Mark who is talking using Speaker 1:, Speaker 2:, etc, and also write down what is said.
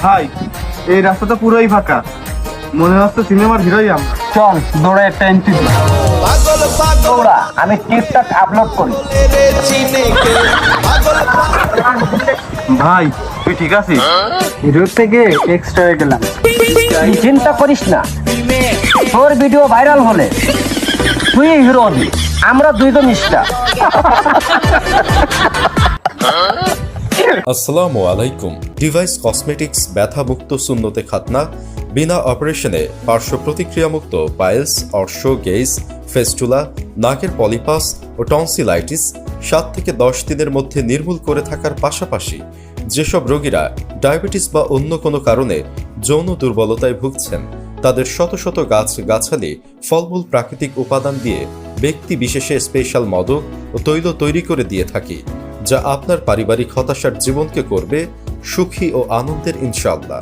Speaker 1: ভাই এই রাস্তা তো পুরোই ফাঁকা, মনে হচ্ছে সিনেমার হিরোই আমরা।
Speaker 2: চল দৌড়ে একটা এন্ট্রি দিই। দৌড়া, আমি টিকটক আপলোড করি।
Speaker 1: ভাই তুই ঠিক আছিস?
Speaker 2: হিরো থেকে এক্সট্রা হয়ে গেলাম। তুই চিন্তা করিস না, তোর ভিডিও ভাইরাল হলে তুই হিরো হবি, আমরা দুইজন স্টার।
Speaker 3: আসসালামু আলাইকুম। ডিভাইস কসমেটিক্স ব্যথামুক্ত সুন্নতে খাতনা, বিনা অপারেশনে পার্শ্ব প্রতিক্রিয়ামুক্ত পাইলস, অর্শ, গেইজ, ফেস্টুলা, নাকের পলিপাস ও টনসিলাইটিস 7 থেকে 10 দিনের মধ্যে নির্মূল করে থাকার পাশাপাশি যেসব রোগীরা ডায়াবেটিস বা অন্য কোনো কারণে যৌন দুর্বলতায় ভুগছেন তাদের শত শত গাছগাছালি, ফলমূল, প্রাকৃতিক উপাদান দিয়ে ব্যক্তি বিশেষে স্পেশাল মদক ও তৈল তৈরি করে দিয়ে থাকি, যা আপনার পারিবারিক হতাশার জীবনকে করবে সুখী ও আনন্দের ইনশাআল্লাহ।